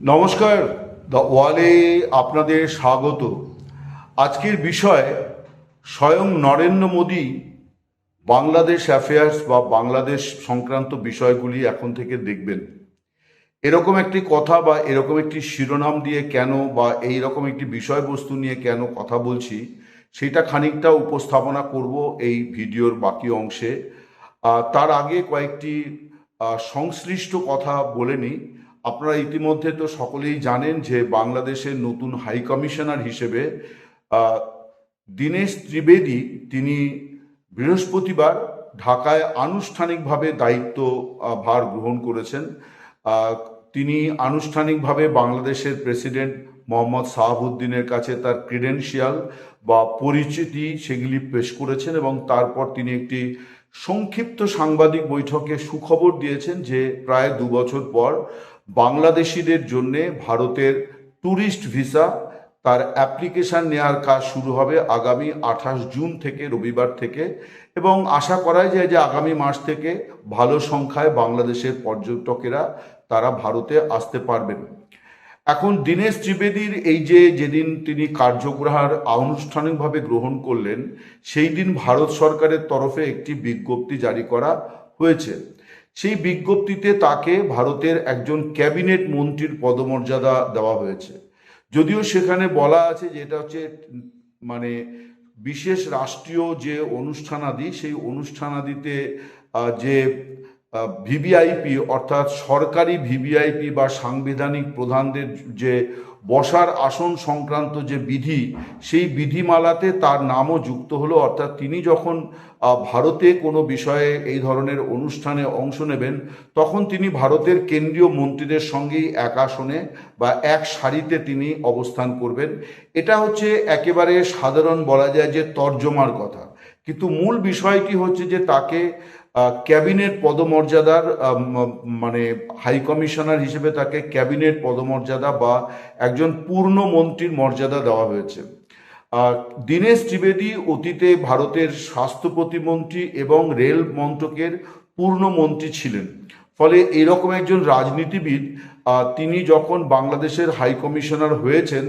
নমস্কার, দ্য ওয়ালে আপনাদের স্বাগত। আজকের বিষয় স্বয়ং নরেন্দ্র মোদী বাংলাদেশ অ্যাফেয়ার্স বা বাংলাদেশ সংক্রান্ত বিষয়গুলি এখন থেকে দেখবেন। এরকম একটি কথা বা এরকম একটি শিরোনাম দিয়ে কেন বা এই রকম একটি বিষয়বস্তু নিয়ে কেন কথা বলছি সেটা খানিকটা উপস্থাপনা করব এই ভিডিওর বাকি অংশে। তার আগে কয়েকটি সংশ্লিষ্ট কথা বলে নিই। আপনারা ইতিমধ্যে তো সকলেই জানেন যে বাংলাদেশের নতুন হাই কমিশনার হিসেবে আহ, দীনেশ ত্রিবেদী তিনি বৃহস্পতিবার ঢাকায় আনুষ্ঠানিকভাবে দায়িত্ব ভার গ্রহণ করেছেন। আহ, তিনি আনুষ্ঠানিকভাবে বাংলাদেশের প্রেসিডেন্ট মোহাম্মদ শাহাবুদ্দিনের কাছে তার ক্রিডেন্সিয়াল বা পরিচিতি সেগুলি পেশ করেছেন এবং তারপর তিনি একটি সংক্ষিপ্ত সাংবাদিক বৈঠকে সুখবর দিয়েছেন যে প্রায় 2 বছর পর বাংলাদেশিদের জন্যে ভারতের ট্যুরিস্ট ভিসা তার অ্যাপ্লিকেশন নেওয়ার কাজ শুরু হবে আগামী 28 জুন থেকে, রবিবার থেকে, এবং আশা করা যায় যে আগামী মাস থেকে ভালো সংখ্যায় বাংলাদেশের পর্যটকেরা তারা ভারতে আসতে পারবেন। এখন দীনেশ ত্রিবেদীর এই যে যেদিন তিনি কার্যভার আনুষ্ঠানিকভাবে গ্রহণ করলেন সেই দিন ভারত সরকারের তরফে একটি বিজ্ঞপ্তি জারি করা হয়েছে। সেই বিজ্ঞপ্তিতে তাকে ভারতের একজন ক্যাবিনেট মন্ত্রীর পদমর্যাদা দেওয়া হয়েছে। যদিও সেখানে বলা আছে যে এটা হচ্ছে মানে বিশেষ রাষ্ট্রীয় যে অনুষ্ঠানাদি, সেই অনুষ্ঠানাদিতে যে ভিভিআইপি অর্থাৎ সরকারি ভিভিআইপি বা সাংবিধানিক প্রধানদের যে বসার আসন সংক্রান্ত যে বিধি, সেই বিধিমালাতে তার নামও যুক্ত হলো। অর্থাৎ তিনি যখন ভারতে কোনো বিষয়ে এই ধরনের অনুষ্ঠানে অংশ নেবেন তখন তিনি ভারতের কেন্দ্রীয় মন্ত্রীদের সঙ্গেই এক আসনে বা এক সারিতে তিনি অবস্থান করবেন। এটা হচ্ছে একেবারে সাধারণ বলা যায় যে তর্জমার কথা, কিন্তু মূল বিষয়টি হচ্ছে যে তাকে ক্যাবিনেট পদমর্যাদার মানে হাই কমিশনার হিসেবে তাকে ক্যাবিনেট পদমর্যাদা বা একজন পূর্ণ মন্ত্রীর মর্যাদা দেওয়া হয়েছে। দীনেশ ত্রিবেদী অতীতে ভারতের স্বাস্থ্য প্রতিমন্ত্রী এবং রেল মন্ত্রকের পূর্ণমন্ত্রী ছিলেন। ফলে এরকম একজন রাজনীতিবিদ তিনি যখন বাংলাদেশের হাই কমিশনার হয়েছেন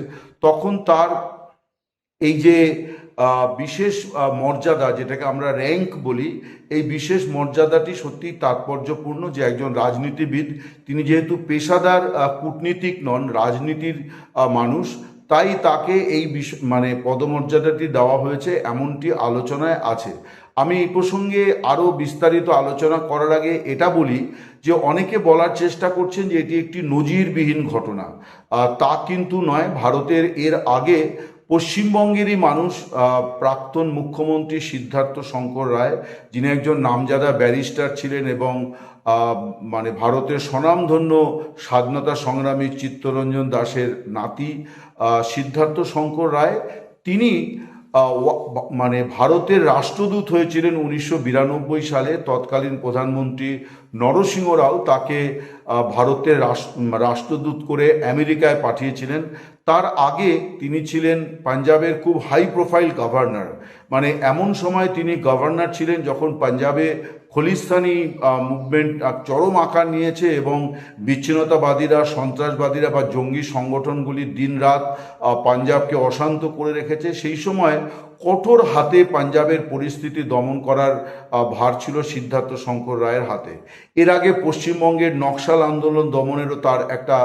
তখন তার এই যে বিশেষ মর্যাদা, যেটাকে আমরা র্যাঙ্ক বলি, এই বিশেষ মর্যাদাটি সত্যি তাৎপর্যপূর্ণ যে একজন রাজনীতিবিদ তিনি যেহেতু পেশাদার কূটনীতিক নন, রাজনীতির মানুষ, তাই তাকে এই মানে পদমর্যাদাটি দেওয়া হয়েছে এমনটি আলোচনায় আছে। আমি এই প্রসঙ্গে আরও বিস্তারিত আলোচনা করার আগে এটা বলি যে অনেকে বলার চেষ্টা করছেন যে এটি একটি নজিরবিহীন ঘটনা। তা কিন্তু নয়। ভারতের এর আগে পশ্চিমবঙ্গেরই মানুষ প্রাক্তন মুখ্যমন্ত্রী সিদ্ধার্থ শঙ্কর রায়, যিনি একজন নামজাদা ব্যারিস্টার ছিলেন এবং মানে ভারতের স্বনামধন্য স্বাধীনতা সংগ্রামী চিত্তরঞ্জন দাসের নাতি সিদ্ধার্থ শঙ্কর রায়, তিনি মানে ভারতের রাষ্ট্রদূত হয়েছিলেন 1992 সালে। তৎকালীন প্রধানমন্ত্রী নরসিংহ রাও তাকে ভারতের রাষ্ট্রদূত করে আমেরিকায় পাঠিয়েছিলেন। তার আগে তিনি ছিলেন পাঞ্জাবের খুব হাই প্রোফাইল গভর্নর। মানে এমন সময় তিনি গভর্নর ছিলেন যখন পাঞ্জাবে খলিস্তানি মুভমেন্ট চরম আকার নিয়েছে এবং বিচ্ছিন্নতাবাদীরা, সন্ত্রাসবাদীরা বা জঙ্গি সংগঠনগুলি দিনরাত পাঞ্জাবকে অশান্ত করে রেখেছে। সেই সময় কঠোর হাতে পাঞ্জাবের পরিস্থিতি দমন করার ভার ছিল সিদ্ধার্থ শঙ্কর রায়ের হাতে। এর আগে পশ্চিমবঙ্গের নকশাল আন্দোলন দমনেরও তার একটা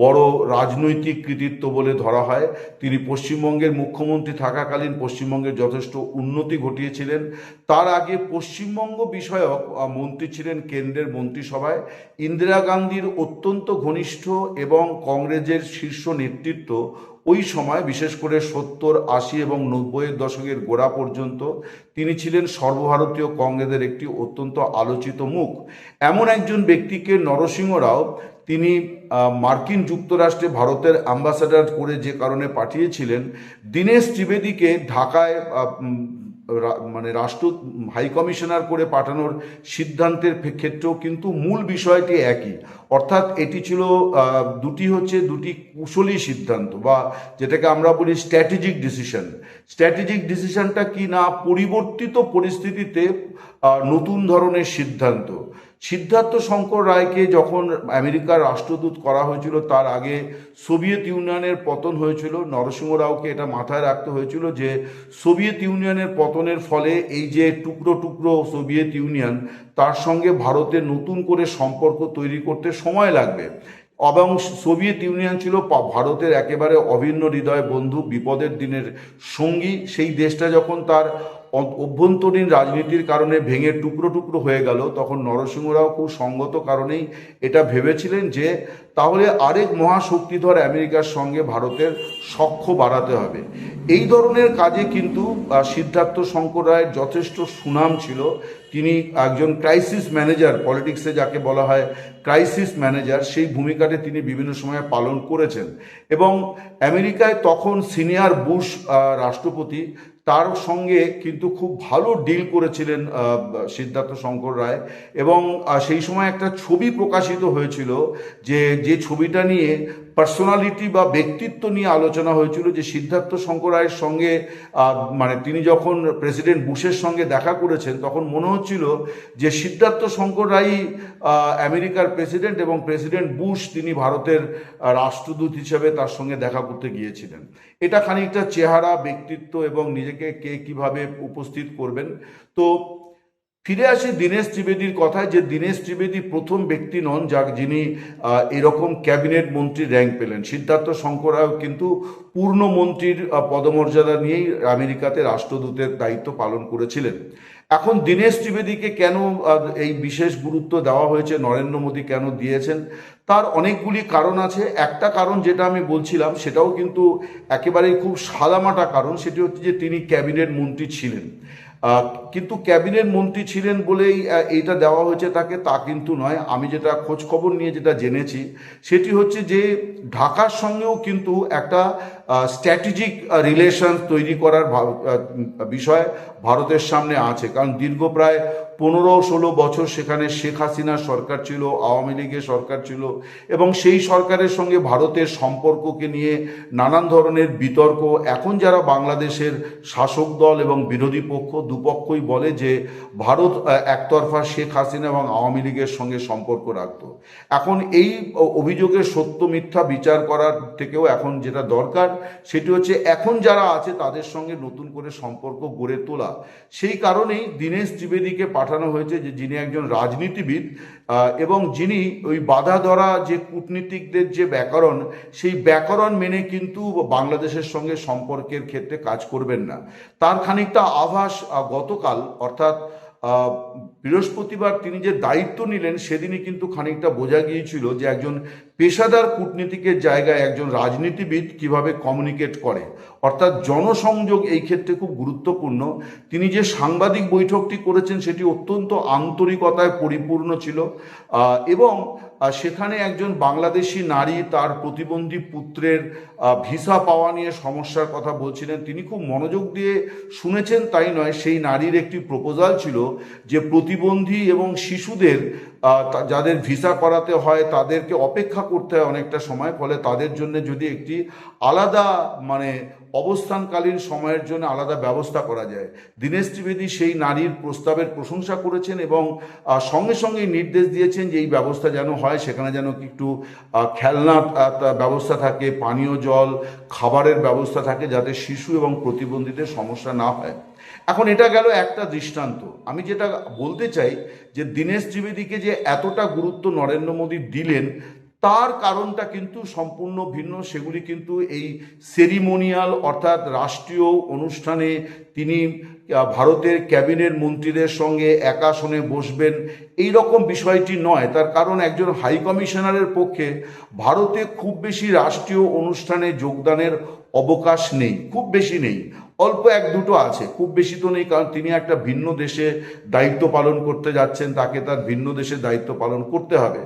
বড় রাজনৈতিক কৃতিত্ব বলে ধরা হয়। তিনি পশ্চিমবঙ্গের মুখ্যমন্ত্রী থাকাকালীন পশ্চিমবঙ্গের যথেষ্ট উন্নতি ঘটিয়েছিলেন। তার আগে পশ্চিমবঙ্গ বিষয়ক মন্ত্রী ছিলেন কেন্দ্রের মন্ত্রিসভায়। ইন্দিরা গান্ধীর অত্যন্ত ঘনিষ্ঠ এবং কংগ্রেসের শীর্ষ নেতৃত্ব ওই সময়, বিশেষ করে 70, 80 এবং 90-এর দশকের গোড়া পর্যন্ত তিনি ছিলেন সর্বভারতীয় কংগ্রেসের একটি অত্যন্ত আলোচিত মুখ। এমন একজন ব্যক্তিকে নরসিংহ রাও তিনি মার্কিন যুক্তরাষ্ট্রে ভারতের অ্যাম্বাসাডার করে যে কারণে পাঠিয়েছিলেন, দীনেশ ত্রিবেদীকে ঢাকায় মানে রাষ্ট্র হাই কমিশনার করে পাঠানোর সিদ্ধান্তের ক্ষেত্রেও কিন্তু মূল বিষয়টি একই। অর্থাৎ এটি ছিল দুটি কুশলী সিদ্ধান্ত বা যেটাকে আমরা বলি স্ট্র্যাটেজিক ডিসিশন। স্ট্র্যাটেজিক ডিসিশনটা কি না, পরিবর্তিত পরিস্থিতিতে নতুন ধরনের সিদ্ধান্ত। সিদ্ধার্থ শঙ্কর রায়কে যখন আমেরিকার রাষ্ট্রদূত করা হয়েছিল, তার আগে সোভিয়েত ইউনিয়নের পতন হয়েছিল। নরসিংহ রাওকে এটা মাথায় রাখতে হয়েছিল যে সোভিয়েত ইউনিয়নের পতনের ফলে এই যে টুকরো টুকরো সোভিয়েত ইউনিয়ন, তার সঙ্গে ভারতের নতুন করে সম্পর্ক তৈরি করতে সময় লাগবে। এবং সোভিয়েত ইউনিয়ন ছিল ভারতের একেবারে অভিন্ন হৃদয় বন্ধু, বিপদের দিনের সঙ্গী। সেই দেশটা যখন তার অভ্যন্তরীণ রাজনীতির কারণে ভেঙে টুকরো টুকরো হয়ে গেল, তখন নরসিংহ রাও খুব সঙ্গত কারণেই এটা ভেবেছিলেন যে তাহলে আরেক মহাশক্তিধর আমেরিকার সঙ্গে ভারতের সখ্য বাড়াতে হবে। এই ধরনের কাজে কিন্তু সিদ্ধার্থ শঙ্কর রায়ের যথেষ্ট সুনাম ছিল। তিনি একজন ক্রাইসিস ম্যানেজার, পলিটিক্সে যাকে বলা হয় ক্রাইসিস ম্যানেজার, সেই ভূমিকাটি তিনি বিভিন্ন সময়ে পালন করেছেন। এবং আমেরিকায় তখন সিনিয়র বুশ রাষ্ট্রপতি, তার সঙ্গে কিন্তু খুব ভালো ডিল করেছিলেন সিদ্ধার্থ শঙ্কর রায়। এবং সেই সময় একটা ছবি প্রকাশিত হয়েছিল যে ছবিটা নিয়ে পার্সোনালিটি বা ব্যক্তিত্ব নিয়ে আলোচনা হয়েছিল, যে সিদ্ধার্থ শঙ্কর রায়ের সঙ্গে মানে তিনি যখন প্রেসিডেন্ট বুশের সঙ্গে দেখা করেছেন, তখন মনে হচ্ছিল যে সিদ্ধার্থ শঙ্কর রায় আমেরিকার প্রেসিডেন্ট এবং প্রেসিডেন্ট বুশ তিনি ভারতের রাষ্ট্রদূত হিসেবে তার সঙ্গে দেখা করতে গিয়েছিলেন। এটা খানিকটা চেহারা, ব্যক্তিত্ব এবং নিজেকে কে কিভাবে উপস্থিত করবেন। তো ফিরে আসি দীনেশ ত্রিবেদীর কথায়, যে দীনেশ ত্রিবেদী প্রথম ব্যক্তি নন যিনি এরকম ক্যাবিনেট মন্ত্রীর র্যাঙ্ক পেলেন। সিদ্ধার্থ শঙ্কর রায় কিন্তু পূর্ণ মন্ত্রীর পদমর্যাদা নিয়েই আমেরিকাতে রাষ্ট্রদূতের দায়িত্ব পালন করেছিলেন। এখন দীনেশ ত্রিবেদীকে কেন এই বিশেষ গুরুত্ব দেওয়া হয়েছে, নরেন্দ্র মোদী কেন দিয়েছেন, তার অনেকগুলি কারণ আছে। একটা কারণ যেটা আমি বলছিলাম, সেটাও কিন্তু একেবারেই খুব সাদামাটা কারণ, সেটি হচ্ছে যে তিনি ক্যাবিনেট মন্ত্রী ছিলেন। কিন্তু ক্যাবিনেট মন্ত্রী ছিলেন বলেই এইটা দেওয়া হয়েছে তাকে, তা কিন্তু নয়। আমি যেটা খোঁজ খবর নিয়ে যেটা জেনেছি, সেটি হচ্ছে যে ঢাকার সঙ্গেও কিন্তু একটা স্ট্র্যাটেজিক রিলেশন তৈরি করার বিষয় ভারতের সামনে আছে। কারণ দীর্ঘ প্রায় 15-16 বছর সেখানে শেখ হাসিনার সরকার ছিল, আওয়ামী লীগের সরকার ছিল, এবং সেই সরকারের সঙ্গে ভারতের সম্পর্ককে নিয়ে নানান ধরনের বিতর্ক। এখন যারা বাংলাদেশের শাসক দল এবং বিরোধী পক্ষ, দুপক্ষই বলে যে ভারত একতরফা শেখ হাসিনা এবং আওয়ামী লীগের সঙ্গে সম্পর্ক রাখত। এখন এই অভিযোগের সত্য মিথ্যা বিচার করার থেকেও এখন যেটা দরকার, সেটি হচ্ছে এখন যারা আছে তাদের সঙ্গে নতুন করে সম্পর্ক গড়ে তোলা। সেই কারণেই দীনেশ ত্রিবেদীকে পাঠানো হয়েছে, যে যিনি একজন রাজনীতিবিদ এবং যিনি ওই বাধা ধরা যে কূটনীতিকদের যে ব্যাকরণ, সেই ব্যাকরণ মেনে কিন্তু বাংলাদেশের সঙ্গে সম্পর্কের ক্ষেত্রে কাজ করবেন না। তার খানিকটা আভাস গতকাল, অর্থাৎ বৃহস্পতিবার তিনি যে দায়িত্ব নিলেন, সেদিনই কিন্তু খানিকটা বোঝা গিয়েছিল যে একজন পেশাদার কূটনীতিকের জায়গায় একজন রাজনীতিবিদ কিভাবে কমিউনিকেট করে। অর্থাৎ জনসংযোগ এই ক্ষেত্রে খুব গুরুত্বপূর্ণ। তিনি যে সাংবাদিক বৈঠকটি করেছেন, সেটি অত্যন্ত আন্তরিকতায় পরিপূর্ণ ছিল। এবং সেখানে একজন বাংলাদেশি নারী তার প্রতিবন্ধী পুত্রের ভিসা পাওয়া নিয়ে সমস্যার কথা বলছিলেন। তিনি খুব মনোযোগ দিয়ে শুনেছেন তাই নয়, সেই নারীর একটি প্রপোজাল ছিল যে প্রতিবন্ধী এবং শিশুদের যাদের ভিসা করাতে হয় তাদেরকে অপেক্ষা করতে হয় অনেকটা সময়, ফলে তাদের জন্য যদি একটি আলাদা মানে অবস্থানকালীন সময়ের জন্য আলাদা ব্যবস্থা করা যায়। দীনেশ ত্রিবেদী সেই নারীর প্রস্তাবের প্রশংসা করেছেন এবং সঙ্গে সঙ্গে নির্দেশ দিয়েছেন যে এই ব্যবস্থা যেন হয়, সেখানে যেন একটু খেলনা ব্যবস্থা থাকে, পানীয় জল, খাবারের ব্যবস্থা থাকে, যাতে শিশু এবং প্রতিবন্ধীদের সমস্যা না হয়। এখন এটা গেল একটা দৃষ্টান্ত। আমি যেটা বলতে চাই, যে দীনেশ ত্রিবেদীকে যে এতটা গুরুত্ব নরেন্দ্র মোদী দিলেন, তার কারণটা কিন্তু সম্পূর্ণ ভিন্ন। সেগুলি কিন্তু এই সেরিমোনিয়াল অর্থাৎ রাষ্ট্রীয় অনুষ্ঠানে তিনি ভারতের ক্যাবিনেট মন্ত্রীদের সঙ্গে এক আসনে বসবেন, এই রকম বিষয়টি নয়। তার কারণ একজন হাই কমিশনারের পক্ষে ভারতে খুব বেশি রাষ্ট্রীয় অনুষ্ঠানে যোগদানের অবকাশ নেই, খুব বেশি নেই, অল্প এক দুটো আছে, খুব বেশি তো নেই। কারণ তিনি একটা ভিন্ন দেশে দায়িত্ব পালন করতে যাচ্ছেন, তাকে তার ভিন্ন দেশে দায়িত্ব পালন করতে হবে।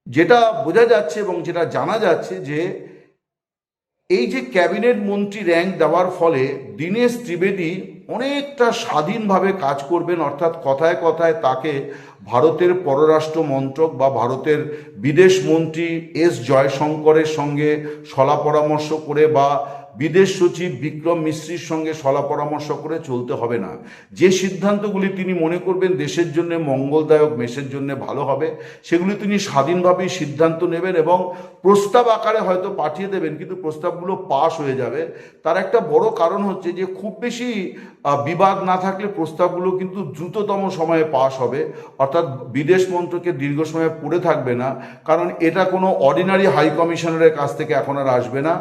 যেটা বোঝা যাচ্ছে এবং যেটা জানা যাচ্ছে, যে এই যে ক্যাবিনেট মন্ত্রী র্যাঙ্ক দেওয়ার ফলে দীনেশ ত্রিবেদী অনেকটা স্বাধীনভাবে কাজ করবেন। অর্থাৎ কথায় কথায় তাকে ভারতের পররাষ্ট্র মন্ত্রক বা ভারতের বিদেশ মন্ত্রী এস জয়শঙ্করের সঙ্গে সলা পরামর্শ করে বা বিদেশ সচিব বিক্রম মিশ্রির সঙ্গে সলা পরামর্শ করে চলতে হবে না। যে সিদ্ধান্তগুলি তিনি মনে করবেন দেশের জন্য মঙ্গলদায়ক, দেশের জন্য ভালো হবে, সেগুলি তিনি স্বাধীনভাবেই সিদ্ধান্ত নেবেন এবং প্রস্তাব আকারে হয়তো পাঠিয়ে দেবেন, কিন্তু প্রস্তাবগুলো পাশ হয়ে যাবে। তার একটা বড় কারণ হচ্ছে যে খুব বেশি বিবাদ না থাকলে প্রস্তাবগুলো কিন্তু দ্রুততম সময়ে পাশ হবে, অর্থাৎ বিদেশ মন্ত্রকে দীর্ঘ সময় পড়ে থাকবে না, কারণ এটা কোনো অর্ডিনারি হাই কমিশনারের কাছ থেকে এখন আর আসবে না,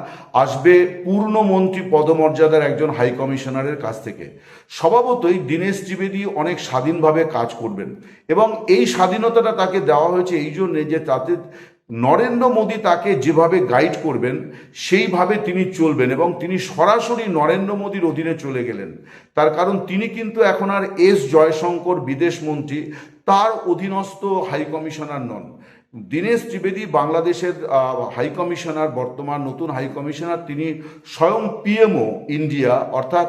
আসবে পূর্ণমন্ত্রী পদমর্যাদার একজন হাই কমিশনারের কাছ থেকে। স্বভাবতই দীনেশ ত্রিবেদী অনেক স্বাধীনভাবে কাজ করবেন এবং এই স্বাধীনতাটা তাকে দেওয়া হয়েছে এই জন্যে যে তাতে নরেন্দ্র মোদী তাকে যেভাবে গাইড করবেন সেইভাবে তিনি চলবেন এবং তিনি সরাসরি নরেন্দ্র মোদীর অধীনে চলে গেলেন। তার কারণ তিনি কিন্তু এখন আর এস জয়শঙ্কর বিদেশ মন্ত্রী, তার অধীনস্থ হাই কমিশনার নন। দীনেশ ত্রিবেদী বাংলাদেশের হাই কমিশনার, বর্তমান নতুন হাই কমিশনার, তিনি স্বয়ং পিএমও ইন্ডিয়া, অর্থাৎ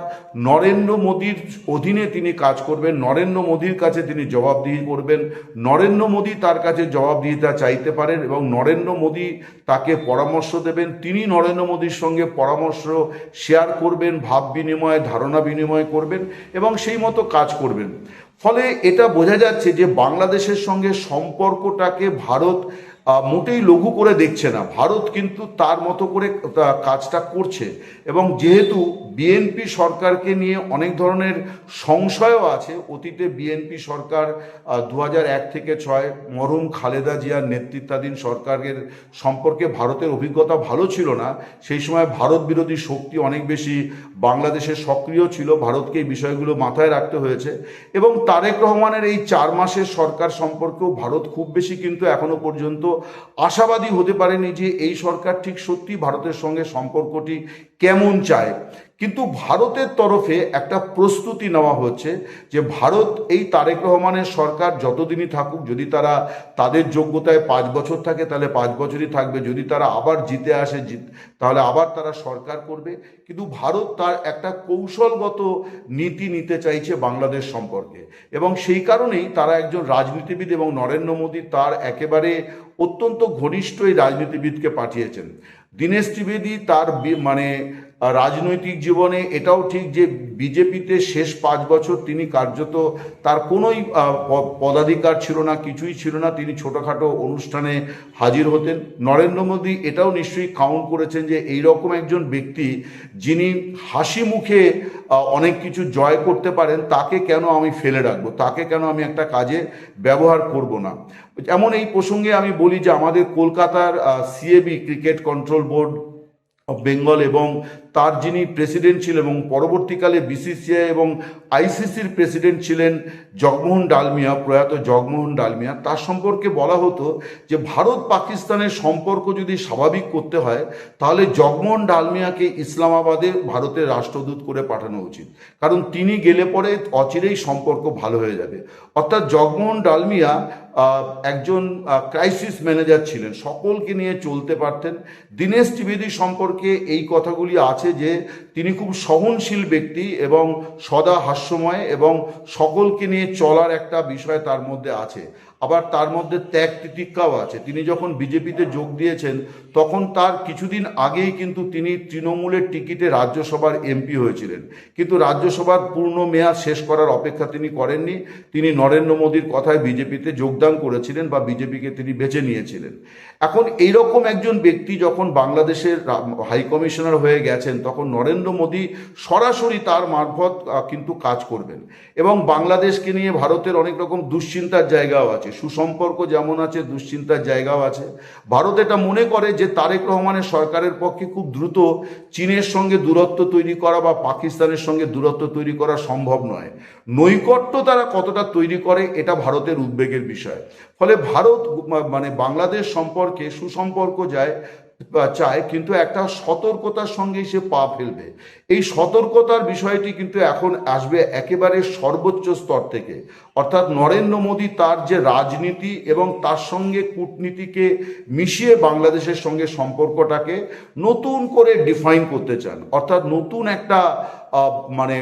নরেন্দ্র মোদীর অধীনে তিনি কাজ করবেন। নরেন্দ্র মোদীর কাছে তিনি জবাবদিহি করবেন, নরেন্দ্র মোদী তার কাছে জবাবদিহিতা চাইতে পারেন এবং নরেন্দ্র মোদী তাকে পরামর্শ দেবেন, তিনি নরেন্দ্র মোদীর সঙ্গে পরামর্শ শেয়ার করবেন, ভাব বিনিময়, ধারণা বিনিময় করবেন এবং সেই মতো কাজ করবেন। ফলে এটা বোঝা যাচ্ছে যে বাংলাদেশের সঙ্গে সম্পর্কটাকে ভারত মোটেই লঘু করে দেখছে না। ভারত কিন্তু তার মতো করে কাজটা করছে এবং যেহেতু বিএনপি সরকারকে নিয়ে অনেক ধরনের সংশয়ও আছে, অতীতে বিএনপি সরকার 2001 থেকে 2006 মরহুম খালেদা জিয়ার নেতৃত্বাধীন সরকারের সম্পর্কে ভারতের অভিজ্ঞতা ভালো ছিল না। সেই সময় ভারত বিরোধী শক্তি অনেক বেশি বাংলাদেশে সক্রিয় ছিল, ভারতকে এই বিষয়গুলো মাথায় রাখতে হয়েছে এবং তারেক রহমানের এই 4 মাসের সরকার সম্পর্কেও ভারত খুব বেশি কিন্তু এখনো পর্যন্ত আশাবাদী হতে পারেনি যে এই সরকার ঠিক সত্যি ভারতের সঙ্গে সম্পর্কটি কেমন চায়। কিন্তু ভারতের তরফে একটা প্রস্তুতি নেওয়া হচ্ছে যে ভারত এই তারেক রহমানের সরকার যতদিনই থাকুক, যদি তারা তাদের যোগ্যতায় 5 বছর থাকে তাহলে 5 বছরই থাকবে, যদি তারা আবার জিতে আসে তাহলে আবার তারা সরকার করবে, কিন্তু ভারত তার একটা কৌশলগত নীতি নিতে চাইছে বাংলাদেশ সম্পর্কে এবং সেই কারণেই তারা একজন রাজনীতিবিদ এবং নরেন্দ্র মোদী তার একেবারে অত্যন্ত ঘনিষ্ঠ এই রাজনীতিবিদকে পাঠিয়েছেন। দীনেশ ত্রিবেদী তার রাজনৈতিক জীবনে এটাও ঠিক যে বিজেপিতে শেষ 5 বছর তিনি কার্যত তার কোনোই পদাধিকার ছিল না, কিছুই ছিল না, তিনি ছোটোখাটো অনুষ্ঠানে হাজির হতেন। নরেন্দ্র মোদী এটাও নিশ্চয়ই কাউন্ট করেছেন যে এইরকম একজন ব্যক্তি যিনি হাসি মুখে অনেক কিছু জয় করতে পারেন, তাকে কেন আমি ফেলে রাখবো, তাকে কেন আমি একটা কাজে ব্যবহার করব না। যেমন এই প্রসঙ্গে আমি বলি যে আমাদের কলকাতার CAB, cricket control board of Bengal, এবং তার যিনি প্রেসিডেন্ট ছিলেন এবং পরবর্তীকালে বিসিসিআই এবং আইসিসির প্রেসিডেন্ট ছিলেন জগমোহন ডালমিয়া, প্রয়াত জগমোহন ডালমিয়া, তার সম্পর্কে বলা হতো যে ভারত পাকিস্তানের সম্পর্ক যদি স্বাভাবিক করতে হয় তাহলে জগমোহন ডালমিয়াকে ইসলামাবাদে ভারতের রাষ্ট্রদূত করে পাঠানো উচিত, কারণ তিনি গেলে পরে অচিরেই সম্পর্ক ভালো হয়ে যাবে। অর্থাৎ জগমোহন ডালমিয়া একজন ক্রাইসিস ম্যানেজার ছিলেন, সকলকে নিয়ে চলতে পারতেন। দীনেশ ত্রিবেদী সম্পর্কে এই কথাগুলি আছে যে তিনি খুব সহনশীল ব্যক্তি এবং সদা হাস্যময় এবং সকলকে নিয়ে চলার একটা বিষয় তার মধ্যে আছে, আবার তার মধ্যে ত্যাগ তিতিক্ষাও আছে। তিনি যখন বিজেপিতে যোগ দিয়েছেন তখন তার কিছুদিন আগেই কিন্তু তিনি তৃণমূলের টিকিটে রাজ্যসভার এমপি হয়েছিলেন, কিন্তু রাজ্যসভার পূর্ণ মেয়াদ শেষ করার অপেক্ষা তিনি করেননি, তিনি নরেন্দ্র মোদীর কথায় বিজেপিতে যোগদান করেছিলেন বা বিজেপিকে তিনি বেছে নিয়েছিলেন। এখন এইরকম একজন ব্যক্তি যখন বাংলাদেশের হাই কমিশনার হয়ে গেছেন তখন নরেন্দ্র মোদী সরাসরি তার মারফত কিন্তু কাজ করবেন এবং বাংলাদেশকে নিয়ে ভারতের অনেক রকম দুশ্চিন্তার জায়গাও আছে, সুসম্পর্ক যেমন আছে দুশ্চিন্তার জায়গাও আছে। ভারত এটা মনে করে যে তারেক রহমানের সরকারের পক্ষে খুব দ্রুত চীনের সঙ্গে দূরত্ব তৈরি করা বা পাকিস্তানের সঙ্গে দূরত্ব তৈরি করা সম্ভব নয়। নৈকট্য তারা কতটা তৈরি করে এটা ভারতের উদ্বেগের বিষয়। ফলে ভারত বাংলাদেশ সম্পর্কে সুসম্পর্ক চায়, কিন্তু একটা সতর্কতার সঙ্গেই সে পা ফেলবে। এই সতর্কতার বিষয়টি কিন্তু এখন আসবে একেবারে সর্বোচ্চ স্তর থেকে, অর্থাৎ নরেন্দ্র মোদী তার যে রাজনীতি এবং তার সঙ্গে কূটনীতিকে মিশিয়ে বাংলাদেশের সঙ্গে সম্পর্কটাকে নতুন করে ডিফাইন করতে চান, অর্থাৎ নতুন একটা মানে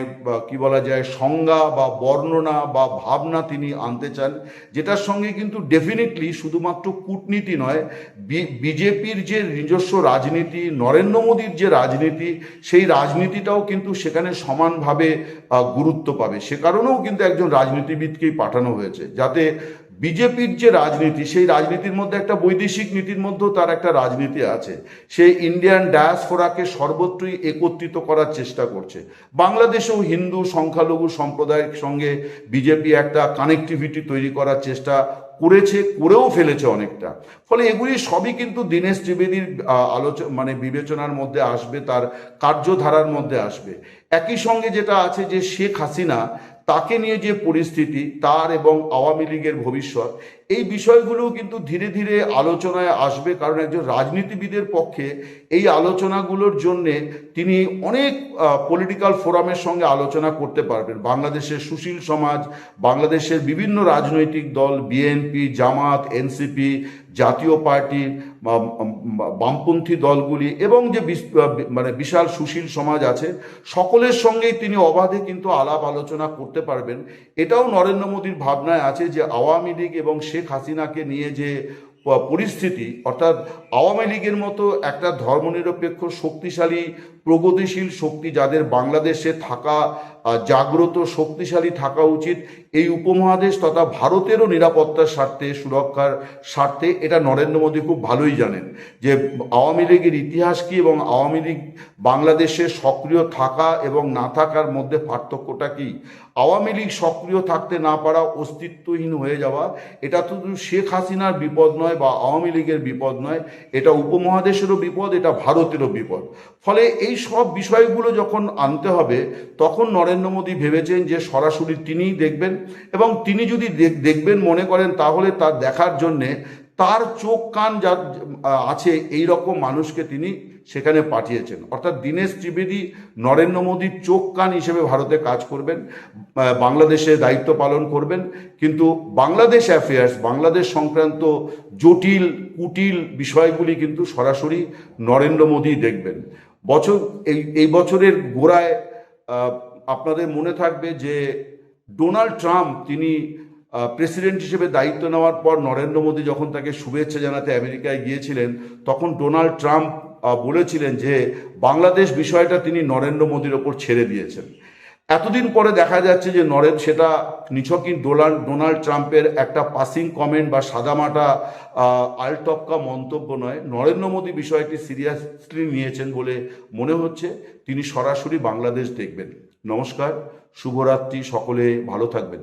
কি বলা যায় সংজ্ঞা বা বর্ণনা বা ভাবনা তিনি আনতে চান, যেটার সঙ্গে কিন্তু ডেফিনেটলি শুধুমাত্র কূটনীতি নয়, বিজেপির যে নিজস্ব রাজনীতি, নরেন্দ্র মোদীর যে রাজনীতি, সেই রাজনীতিটাও কিন্তু সেখানে সমানভাবে গুরুত্ব পাবে। সে কারণেও কিন্তু একজন রাজনীতিবিদকেই পাঠানো হয়েছে, যাতে বিজেপির যে রাজনীতি, সেই রাজনীতির মধ্যে একটা বৈদেশিক নীতির মধ্যেও তার একটা রাজনীতি আছে। সে ইন্ডিয়ান ডায়াসপোরাকে সর্বত্রই একত্রিত করার চেষ্টা করছে। বাংলাদেশেও হিন্দু সংখ্যালঘু সম্প্রদায়ের সঙ্গে বিজেপি একটা কানেক্টিভিটি তৈরি করার চেষ্টা করেও ফেলেছে অনেকটা। ফলে এগুলি সবই কিন্তু দীনেশ ত্রিবেদীর মানে বিবেচনার মধ্যে আসবে, তার কার্যধারার মধ্যে আসবে। একই সঙ্গে যেটা আছে যে শেখ হাসিনা, তাকে নিয়ে যে পরিস্থিতি, তার এবং আওয়ামী লীগের ভবিষ্যৎ, এই বিষয়গুলোও কিন্তু ধীরে ধীরে আলোচনায় আসবে। কারণ একজন রাজনীতিবিদের পক্ষে এই আলোচনাগুলোর জন্যে তিনি অনেক পলিটিক্যাল ফোরামের সঙ্গে আলোচনা করতে পারবেন। বাংলাদেশের সুশীল সমাজ, বাংলাদেশের বিভিন্ন রাজনৈতিক দল, বিএনপি, জামাত, এনসিপি, জাতীয় পার্টি, বামপন্থী দলগুলি এবং যে মানে বিশাল সুশীল সমাজ আছে, সকলের সঙ্গেই তিনি অবাধে কিন্তু আলাপ আলোচনা করতে পারবেন। এটাও নরেন্দ্র মোদীর ভাবনায় আছে যে আওয়ামী লীগ এবং শেখ হাসিনাকে নিয়ে যে পরিস্থিতি, অর্থাৎ আওয়ামী লীগের মতো একটা ধর্মনিরপেক্ষ শক্তিশালী প্রগতিশীল শক্তি যাদের বাংলাদেশে থাকা, জাগ্রত শক্তিশালী থাকা উচিত, এই উপমহাদেশ তথা ভারতেরও নিরাপত্তার স্বার্থে, সুরক্ষার স্বার্থে, এটা নরেন্দ্র মোদী খুব ভালোই জানেন যে আওয়ামী লীগের ইতিহাস কী এবং আওয়ামী লীগ বাংলাদেশে সক্রিয় থাকা এবং না থাকার মধ্যে পার্থক্যটা কী। আওয়ামী লীগ সক্রিয় থাকতে না পারা, অস্তিত্বহীন হয়ে যাওয়া, এটা তো শুধু শেখ হাসিনার বিপদ নয় বা আওয়ামী লীগের বিপদ নয়, এটা উপমহাদেশেরও বিপদ, এটা ভারতেরও বিপদ। ফলে এই সব বিষয়গুলো যখন আনতে হবে, তখন নরেন্দ্র মোদী ভেবেছেন যে সরাসরি তিনিই দেখবেন, এবং তিনি যদি দেখবেন মনে করেন, তাহলে তার দেখার জন্যে তার চোখ কান যা আছে এই রকম মানুষকে তিনি সেখানে পাঠিয়েছেন। অর্থাৎ দীনেশ ত্রিবেদী নরেন্দ্র মোদীর চোখ কান হিসেবে ভারতে কাজ করবেন, বাংলাদেশে দায়িত্ব পালন করবেন। কিন্তু বাংলাদেশ অ্যাফেয়ার্স, বাংলাদেশ সংক্রান্ত জটিল কুটিল বিষয়গুলি কিন্তু সরাসরি নরেন্দ্র মোদী দেখবেন। এই বছরের গোড়ায় আপনাদের মনে থাকবে যে ডোনাল্ড ট্রাম্প, তিনি প্রেসিডেন্ট হিসেবে দায়িত্ব নেওয়ার পর নরেন্দ্র মোদী যখন তাকে শুভেচ্ছা জানাতে আমেরিকায় গিয়েছিলেন, তখন ডোনাল্ড ট্রাম্প বলেছিলেন যে বাংলাদেশ বিষয়টা তিনি নরেন্দ্র মোদীর ওপর ছেড়ে দিয়েছেন। এতদিন পরে দেখা যাচ্ছে যে সেটা নিছকই ডোনাল্ড ট্রাম্পের একটা পাসিং কমেন্ট বা সাদামাটা আলটপকা মন্তব্য নয়, নরেন্দ্র মোদী বিষয়টি সিরিয়াসলি নিয়েছেন বলে মনে হচ্ছে। তিনি সরাসরি বাংলাদেশ দেখবেন। নমস্কার, শুভরাত্রি, সকলে ভালো থাকবেন।